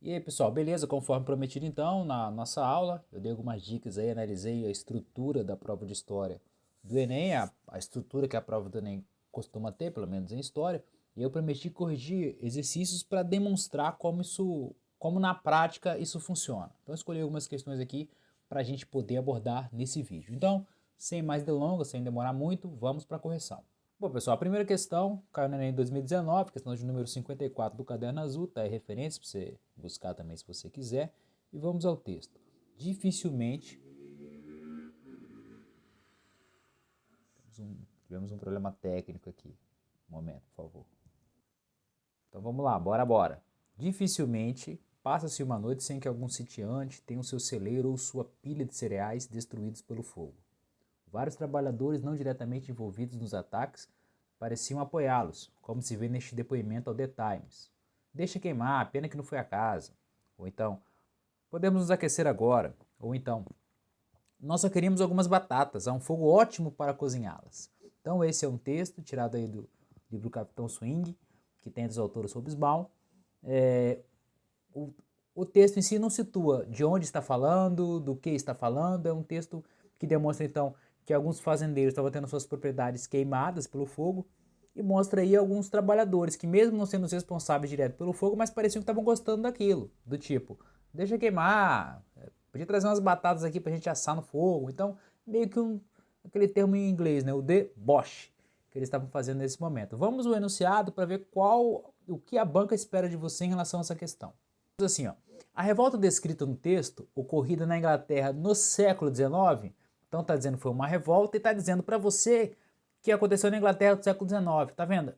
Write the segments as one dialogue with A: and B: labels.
A: E aí, pessoal, beleza? Conforme prometido, então, na nossa aula, eu dei algumas dicas aí, analisei a estrutura da prova de história do Enem, a estrutura que a prova do Enem costuma ter, pelo menos em história, e eu prometi corrigir exercícios para demonstrar como na prática isso funciona. Então, eu escolhi algumas questões aqui para a gente poder abordar nesse vídeo. Então, sem mais delongas, sem demorar muito, vamos para a correção. Bom, pessoal, a primeira questão caiu no Enem 2019, questão de número 54 do caderno azul, tá aí referência para você buscar também se você quiser. E vamos ao texto. Dificilmente, tivemos um problema técnico aqui. Um momento, por favor. Então vamos lá, bora. Dificilmente passa-se uma noite sem que algum sitiante tenha o seu celeiro ou sua pilha de cereais destruídos pelo fogo. Vários trabalhadores não diretamente envolvidos nos ataques pareciam apoiá-los, como se vê neste depoimento ao The Times. Deixa queimar, pena que não foi a casa. Ou então, podemos nos aquecer agora. Ou então, nós só queríamos algumas batatas, há um fogo ótimo para cozinhá-las. Então esse é um texto tirado aí do livro Capitão Swing, que tem dos autores Hobsbawm. O, o texto em si não situa de onde está falando, do que está falando, é um texto que demonstra então que alguns fazendeiros estavam tendo suas propriedades queimadas pelo fogo e mostra aí alguns trabalhadores que mesmo não sendo os responsáveis direto pelo fogo, mas pareciam que estavam gostando daquilo, do tipo, deixa queimar, podia trazer umas batatas aqui pra gente assar no fogo, então meio que aquele termo em inglês, né, o deboche que eles estavam fazendo nesse momento. Vamos ao enunciado para ver o que a banca espera de você em relação a essa questão. Assim, ó, a revolta descrita no texto, ocorrida na Inglaterra no século XIX, então está dizendo que foi uma revolta e está dizendo para você que aconteceu na Inglaterra do século XIX, tá vendo?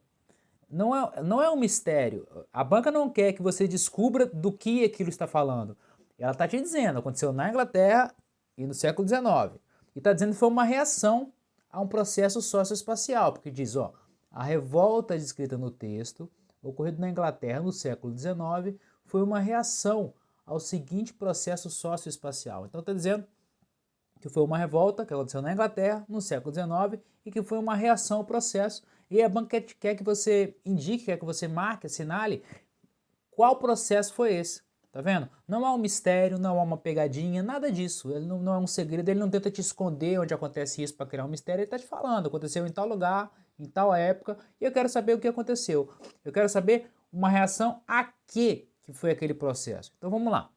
A: Não é um mistério. A banca não quer que você descubra do que aquilo está falando. Ela está te dizendo, aconteceu na Inglaterra e no século XIX. E está dizendo que foi uma reação a um processo socioespacial, porque diz, ó, a revolta descrita no texto, ocorrida na Inglaterra no século XIX, foi uma reação ao seguinte processo socioespacial. Então está dizendo que foi uma revolta que aconteceu na Inglaterra no século XIX e que foi uma reação ao processo. E a banca quer que você indique, quer que você marque, assinale qual processo foi esse. Tá vendo? Não há um mistério, não há uma pegadinha, nada disso. Ele não é um segredo, ele não tenta te esconder onde acontece isso para criar um mistério. Ele está te falando, aconteceu em tal lugar, em tal época, e eu quero saber o que aconteceu. Eu quero saber uma reação a quê que foi aquele processo. Então vamos lá.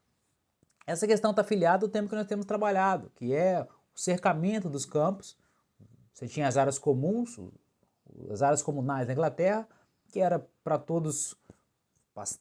A: Essa questão está afiliada ao tema que nós temos trabalhado, que é o cercamento dos campos. Você tinha as áreas comuns, as áreas comunais na Inglaterra, que era para todos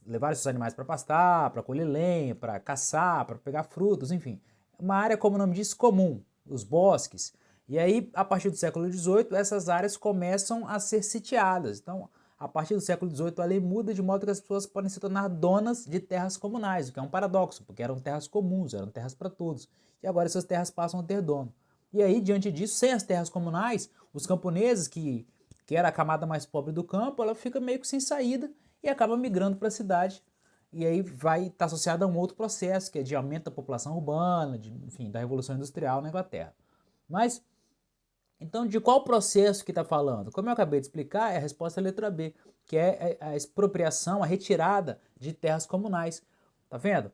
A: levar seus animais para pastar, para colher lenha, para caçar, para pegar frutos, enfim. Uma área, como o nome diz, comum, os bosques. E aí, a partir do século XVIII, essas áreas começam a ser sitiadas. Então, a partir do século XVIII, a lei muda de modo que as pessoas podem se tornar donas de terras comunais, o que é um paradoxo, porque eram terras comuns, eram terras para todos. E agora essas terras passam a ter dono. E aí, diante disso, sem as terras comunais, os camponeses, que era a camada mais pobre do campo, ela fica meio que sem saída e acaba migrando para a cidade. E aí vai estar associado a um outro processo, que é de aumento da população urbana, enfim, da Revolução Industrial na Inglaterra. Mas, então, de qual processo que está falando? Como eu acabei de explicar, é a resposta é a letra B, que é a expropriação, a retirada de terras comunais. Tá vendo?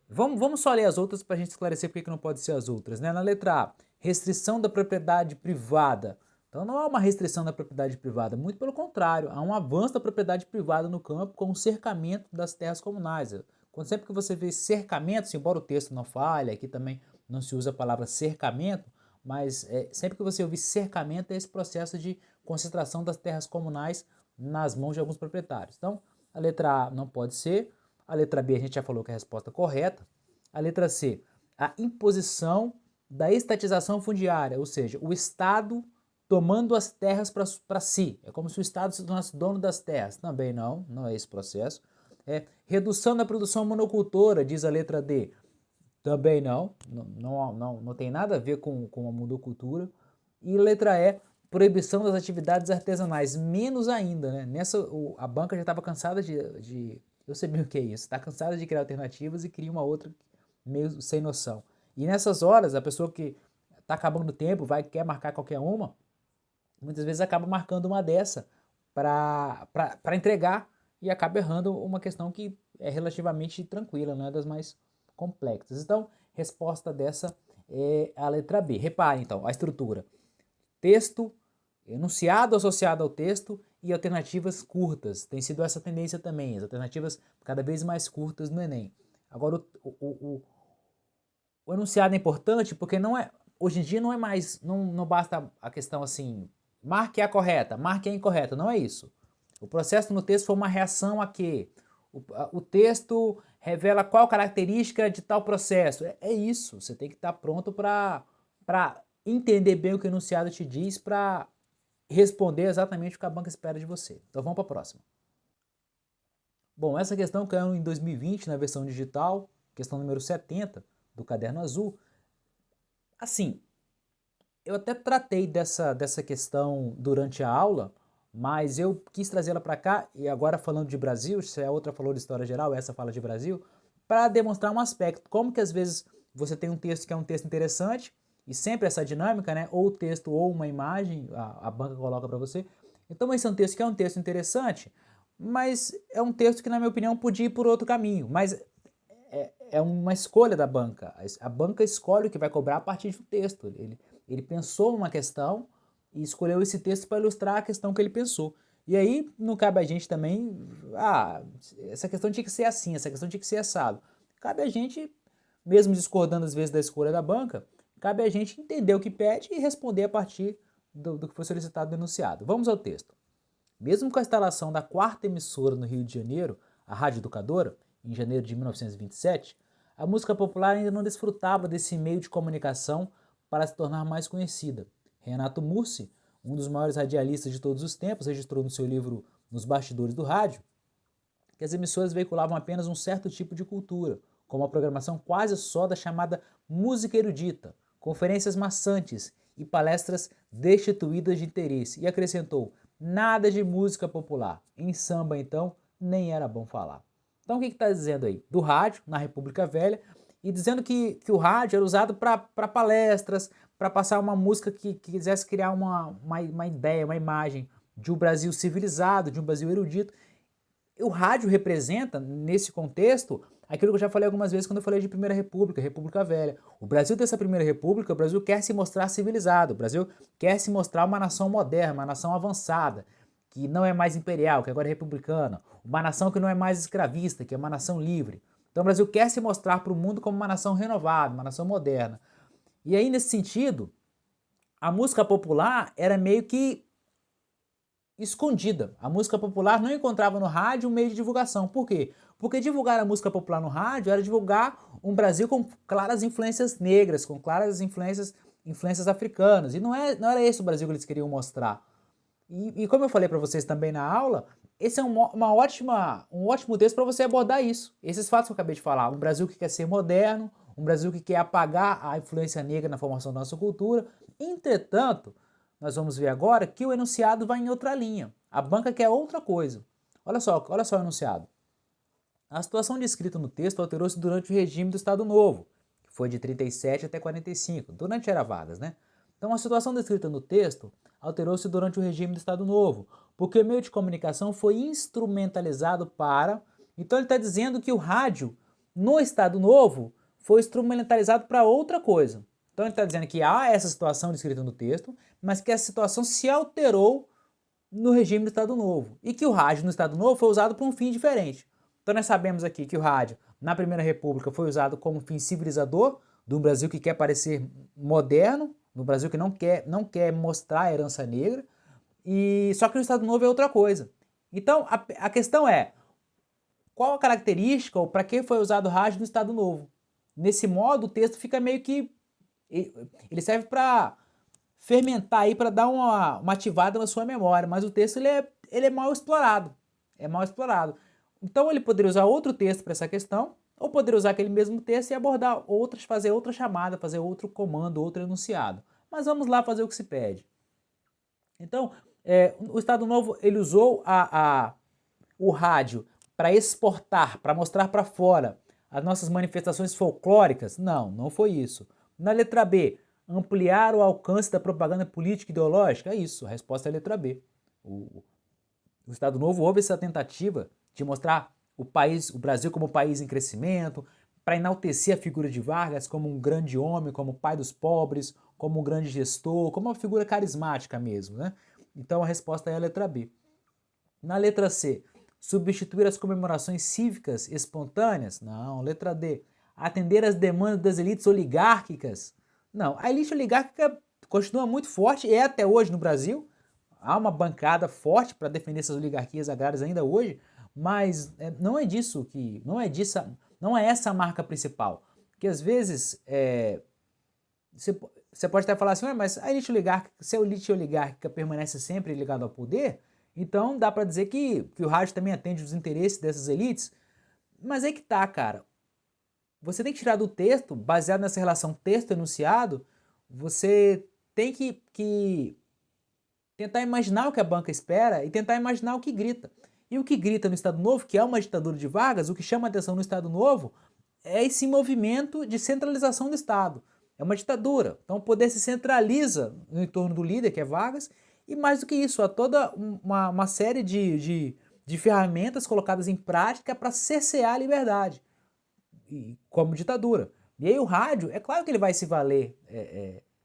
A: Vamos só ler as outras para a gente esclarecer por que não pode ser as outras. Né? Na letra A, restrição da propriedade privada. Então não há uma restrição da propriedade privada, muito pelo contrário, há um avanço da propriedade privada no campo com o cercamento das terras comunais. Quando sempre que você vê cercamento, embora o texto não fale, aqui também não se usa a palavra cercamento, mas sempre que você ouvir cercamento é esse processo de concentração das terras comunais nas mãos de alguns proprietários. Então, a letra A não pode ser, a letra B a gente já falou que é a resposta correta, a letra C, a imposição da estatização fundiária, ou seja, o Estado tomando as terras para si. É como se o Estado se tornasse dono das terras. Também não é esse processo. Redução da produção monocultora, diz a letra D. Também não tem nada a ver com a monocultura. E letra E, proibição das atividades artesanais, menos ainda, né? A banca já estava cansada eu sei bem o que é isso, está cansada de criar alternativas e cria uma outra meio sem noção. E nessas horas, a pessoa que está acabando o tempo, quer marcar qualquer uma, muitas vezes acaba marcando uma dessa para entregar e acaba errando uma questão que é relativamente tranquila, não é das mais complexas. Então, resposta dessa é a letra B. Reparem, então, a estrutura. Texto, enunciado associado ao texto e alternativas curtas. Tem sido essa tendência também, as alternativas cada vez mais curtas no Enem. Agora, o enunciado é importante porque não é, hoje em dia não é mais, não basta a questão assim, marque a correta, marque a incorreta, não é isso. O processo no texto foi uma reação a quê? O texto revela qual característica de tal processo. É isso, você tem que estar pronto para entender bem o que o enunciado te diz para responder exatamente o que a banca espera de você. Então vamos para a próxima. Bom, essa questão caiu em 2020 na versão digital, questão número 70 do Caderno Azul. Assim, eu até tratei dessa questão durante a aula, mas eu quis trazê-la para cá, e agora falando de Brasil, se a outra falou de história geral, essa fala de Brasil, para demonstrar um aspecto, como que às vezes você tem um texto que é um texto interessante, e sempre essa dinâmica, né, ou o texto ou uma imagem, a banca coloca para você, então esse é um texto que é um texto interessante, mas é um texto que na minha opinião podia ir por outro caminho, mas é uma escolha da banca. A banca escolhe o que vai cobrar a partir de um texto. Ele pensou numa questão e escolheu esse texto para ilustrar a questão que ele pensou. E aí não cabe a gente também, essa questão tinha que ser assim, essa questão tinha que ser assado. Cabe a gente, mesmo discordando às vezes da escolha da banca, cabe a gente entender o que pede e responder a partir do que foi solicitado no enunciado. Vamos ao texto. Mesmo com a instalação da quarta emissora no Rio de Janeiro, a Rádio Educadora, em janeiro de 1927, a música popular ainda não desfrutava desse meio de comunicação para se tornar mais conhecida. Renato Mussi, um dos maiores radialistas de todos os tempos, registrou no seu livro Nos Bastidores do Rádio que as emissoras veiculavam apenas um certo tipo de cultura, como a programação quase só da chamada música erudita, conferências maçantes e palestras destituídas de interesse, e acrescentou: nada de música popular. Em samba, então, nem era bom falar. Então, o que está dizendo aí? Do rádio, na República Velha, e dizendo que o rádio era usado para palestras, para passar uma música que quisesse criar uma ideia, uma imagem de um Brasil civilizado, de um Brasil erudito. O rádio representa, nesse contexto, aquilo que eu já falei algumas vezes quando eu falei de Primeira República, República Velha. O Brasil dessa Primeira República, o Brasil quer se mostrar civilizado, o Brasil quer se mostrar uma nação moderna, uma nação avançada, que não é mais imperial, que agora é republicana, uma nação que não é mais escravista, que é uma nação livre. Então o Brasil quer se mostrar para o mundo como uma nação renovada, uma nação moderna. E aí, nesse sentido, a música popular era meio que escondida. A música popular não encontrava no rádio um meio de divulgação. Por quê? Porque divulgar a música popular no rádio era divulgar um Brasil com claras influências negras, com claras influências africanas. E não era esse o Brasil que eles queriam mostrar. E como eu falei para vocês também na aula, esse é um ótimo texto para você abordar isso. Esses fatos que eu acabei de falar. Um Brasil que quer ser moderno, um Brasil que quer apagar a influência negra na formação da nossa cultura. Entretanto, nós vamos ver agora que o enunciado vai em outra linha. A banca quer outra coisa. Olha só o enunciado. A situação descrita no texto alterou-se durante o regime do Estado Novo, que foi de 37 até 45, durante a Era Vargas, né? Então a situação descrita no texto alterou-se durante o regime do Estado Novo, porque o meio de comunicação foi instrumentalizado para... Então ele está dizendo que o rádio, no Estado Novo, foi instrumentalizado para outra coisa. Então ele está dizendo que há essa situação descrita no texto, mas que essa situação se alterou no regime do Estado Novo. E que o rádio no Estado Novo foi usado para um fim diferente. Então nós sabemos aqui que o rádio, na Primeira República, foi usado como fim civilizador, do Brasil que quer parecer moderno, no Brasil que não quer mostrar a herança negra, e só que no Estado Novo é outra coisa. Então a questão é, qual a característica ou para que foi usado o rádio no Estado Novo? Nesse modo, o texto fica meio que... Ele serve para fermentar aí, para dar uma ativada na sua memória, mas o texto ele é mal explorado. É mal explorado. Então ele poderia usar outro texto para essa questão, ou poderia usar aquele mesmo texto e abordar outras, fazer outra chamada, fazer outro comando, outro enunciado. Mas vamos lá fazer o que se pede. Então, o Estado Novo ele usou o rádio para exportar, para mostrar para fora as nossas manifestações folclóricas? Não, não foi isso. Na letra B, ampliar o alcance da propaganda política e ideológica? É isso, a resposta é a letra B. O Estado Novo houve essa tentativa de mostrar o Brasil como um país em crescimento, para enaltecer a figura de Vargas como um grande homem, como pai dos pobres, como um grande gestor, como uma figura carismática mesmo, né? Então a resposta é a letra B. Na letra C, substituir as comemorações cívicas espontâneas? Não. Letra D, atender às demandas das elites oligárquicas? Não. A elite oligárquica continua muito forte, é até hoje no Brasil. Há uma bancada forte para defender essas oligarquias agrárias ainda hoje, mas não é disso que, não é essa a marca principal. Porque às vezes você pode até falar assim, mas a elite oligárquica, se a elite oligárquica permanece sempre ligada ao poder, então dá para dizer que o rádio também atende os interesses dessas elites. Mas aí que tá, cara. Você tem que tirar do texto, baseado nessa relação texto-enunciado, você tem que tentar imaginar o que a banca espera e tentar imaginar o que grita. E o que grita no Estado Novo, que é uma ditadura de Vargas, o que chama a atenção no Estado Novo é esse movimento de centralização do Estado. É uma ditadura. Então o poder se centraliza no entorno do líder, que é Vargas, e mais do que isso, há toda uma série de ferramentas colocadas em prática para cercear a liberdade, como ditadura. E aí o rádio, é claro que ele vai se valer,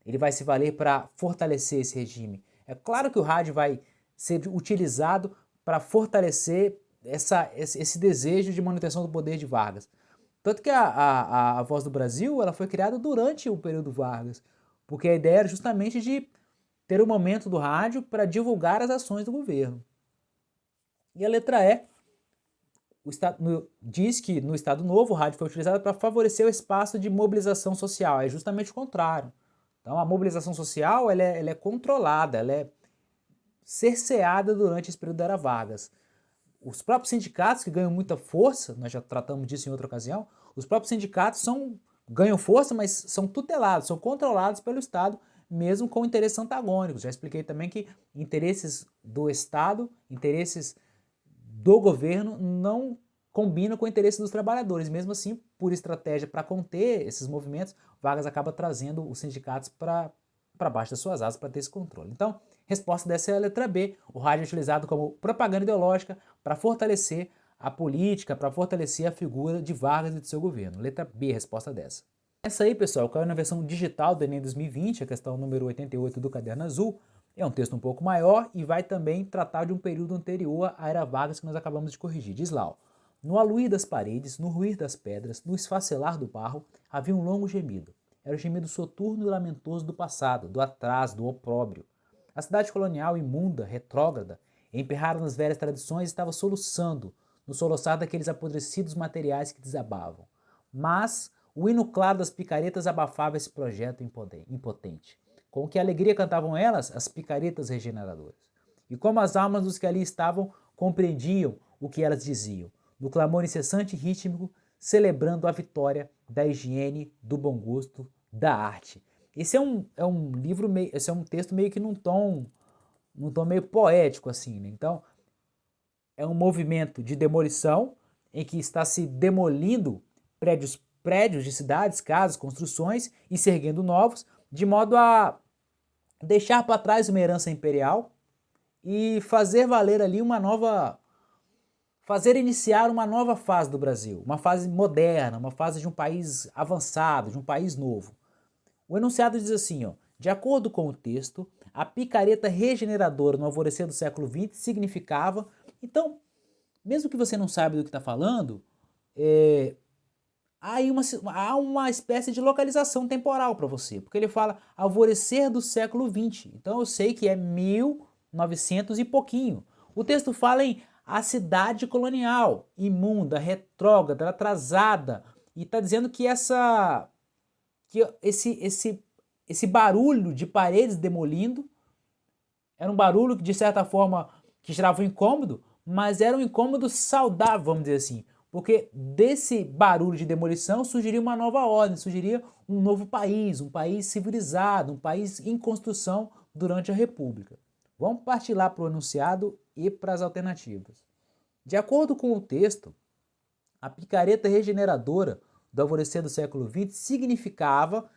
A: ele vai se valer para fortalecer esse regime. É claro que o rádio vai ser utilizado para fortalecer esse desejo de manutenção do poder de Vargas. Tanto que a Voz do Brasil ela foi criada durante o período Vargas, porque a ideia era justamente de ter um momento do rádio para divulgar as ações do governo. E a letra E diz que no Estado Novo o rádio foi utilizado para favorecer o espaço de mobilização social. É justamente o contrário. Então a mobilização social ela é controlada, ela é cerceada durante esse período da era Vargas. Os próprios sindicatos que ganham muita força, nós já tratamos disso em outra ocasião, os próprios sindicatos ganham força, mas são tutelados, são controlados pelo Estado, mesmo com interesses antagônicos. Já expliquei também que interesses do Estado, interesses do governo não combinam com o interesse dos trabalhadores. Mesmo assim, por estratégia para conter esses movimentos, Vargas acaba trazendo os sindicatos para baixo das suas asas para ter esse controle. Então, resposta dessa é a letra B. O rádio é utilizado como propaganda ideológica para fortalecer a política, para fortalecer a figura de Vargas e do seu governo. Letra B, resposta dessa. Essa aí, pessoal, caiu na versão digital do Enem 2020, a questão número 88 do Caderno Azul. É um texto um pouco maior e vai também tratar de um período anterior à era Vargas que nós acabamos de corrigir. Diz lá, ó, no aluir das paredes, no ruir das pedras, no esfacelar do barro, havia um longo gemido. Era o gemido soturno e lamentoso do passado, do atraso, do opróbrio. A cidade colonial, imunda, retrógrada, emperrada nas velhas tradições, estava soluçando, no soluçar daqueles apodrecidos materiais que desabavam. Mas o hino claro das picaretas abafava esse projeto impotente. Com que alegria cantavam elas, as picaretas regeneradoras. E como as almas dos que ali estavam compreendiam o que elas diziam, no clamor incessante e rítmico, celebrando a vitória da higiene, do bom gosto, da arte. Esse é um livro, esse é um texto meio que num tom meio poético assim, né? Então, é um movimento de demolição em que está se demolindo prédios de cidades, casas, construções e se erguendo novos, de modo a deixar para trás uma herança imperial e fazer valer ali fazer iniciar uma nova fase do Brasil, uma fase moderna, uma fase de um país avançado, de um país novo. O enunciado diz assim, ó, de acordo com o texto, a picareta regeneradora no alvorecer do século XX significava... Então, mesmo que você não saiba do que está falando, há uma espécie de localização temporal para você, porque ele fala alvorecer do século XX, então eu sei que é 1900 e pouquinho. O texto fala em a cidade colonial, imunda, retrógrada, atrasada, e está dizendo que esse barulho de paredes demolindo era um barulho que de certa forma que gerava um incômodo, mas era um incômodo saudável, vamos dizer assim, porque desse barulho de demolição surgiria uma nova ordem, surgiria um novo país, um país civilizado, um país em construção durante a República. Vamos partir lá para o enunciado e para as alternativas. De acordo com o texto, a picareta regeneradora do alvorecer do século XX significava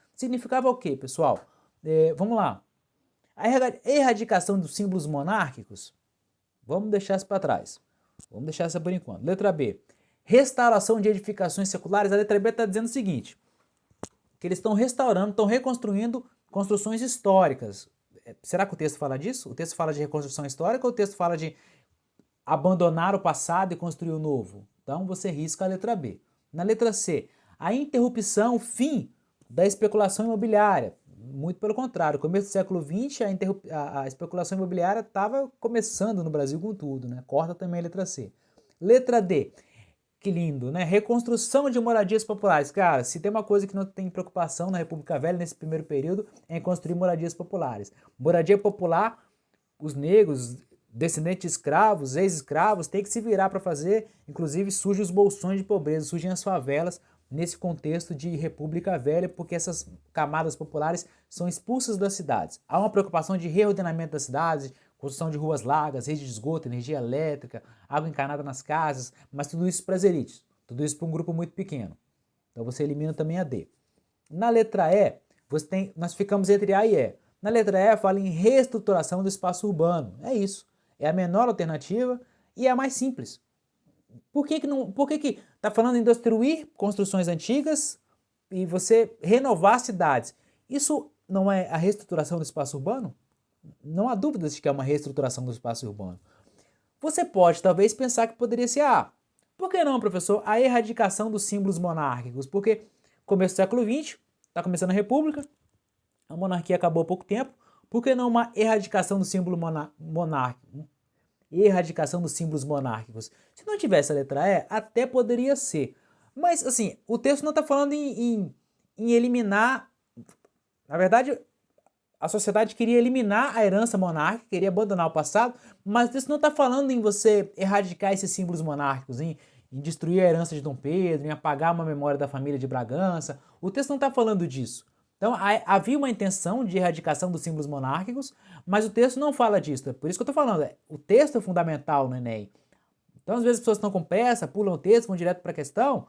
A: o quê, pessoal? Vamos lá. A erradicação dos símbolos monárquicos, vamos deixar isso para trás. Vamos deixar essa por enquanto. Letra B. Restauração de edificações seculares. A letra B está dizendo o seguinte, que eles estão restaurando, estão reconstruindo construções históricas. Será que o texto fala disso? O texto fala de reconstrução histórica ou o texto fala de abandonar o passado e construir o novo? Então você risca a letra B. Na letra C, a interrupção, o fim da especulação imobiliária. Muito pelo contrário, no começo do século XX a especulação imobiliária estava começando no Brasil com tudo, né? Corta também a letra C. Letra D, que lindo, né? Reconstrução de moradias populares. Cara, se tem uma coisa que não tem preocupação na República Velha nesse primeiro período é em construir moradias populares. Moradia popular, os negros, descendentes de escravos, ex-escravos, têm que se virar para fazer, inclusive surgem os bolsões de pobreza, surgem as favelas nesse contexto de República Velha, porque essas camadas populares são expulsas das cidades. Há uma preocupação de reordenamento das cidades, construção de ruas largas, rede de esgoto, energia elétrica, água encanada nas casas, mas tudo isso para as elites, tudo isso para um grupo muito pequeno. Então você elimina também a D. Na letra E, nós ficamos entre A e E. Na letra E fala em reestruturação do espaço urbano. É isso. É a menor alternativa e é a mais simples. Por que está falando em destruir construções antigas e você renovar cidades? Isso não é a reestruturação do espaço urbano? Não há dúvidas de que é uma reestruturação do espaço urbano. Você pode talvez pensar que poderia ser por que não, professor? A erradicação dos símbolos monárquicos. Porque começo do século XX, está começando a República, a monarquia acabou há pouco tempo, por que não uma erradicação do símbolo monárquico? Erradicação dos símbolos monárquicos. Se não tivesse a letra E, até poderia ser. Mas, assim, o texto não está falando em eliminar. Na verdade, a sociedade queria eliminar a herança monárquica, queria abandonar o passado, mas o texto não está falando em você erradicar esses símbolos monárquicos, em destruir a herança de Dom Pedro, em apagar uma memória da família de Bragança. O texto não está falando disso. Então havia uma intenção de erradicação dos símbolos monárquicos, mas o texto não fala disso. É por isso que eu estou falando, o texto é fundamental no Enem. Então às vezes as pessoas estão com pressa, pulam o texto, vão direto para a questão.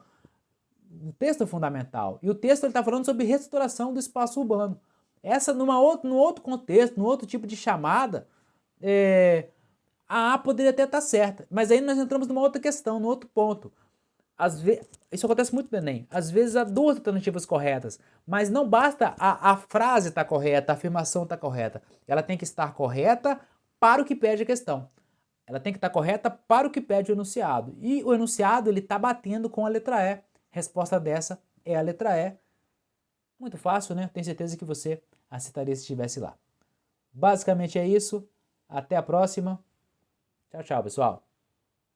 A: O texto é fundamental. E o texto está falando sobre restauração do espaço urbano. Essa, num outro contexto, num outro tipo de chamada, a A poderia até estar certa. Mas aí nós entramos numa outra questão, num outro ponto. Isso acontece muito no Enem. Às vezes há duas alternativas corretas, mas não basta a frase estar correta, a afirmação estar correta. Ela tem que estar correta para o que pede a questão. Ela tem que estar correta para o que pede o enunciado. E o enunciado ele está batendo com a letra E. Resposta dessa é a letra E. Muito fácil, né? Tenho certeza que você acertaria se estivesse lá. Basicamente é isso. Até a próxima. Tchau, tchau, pessoal.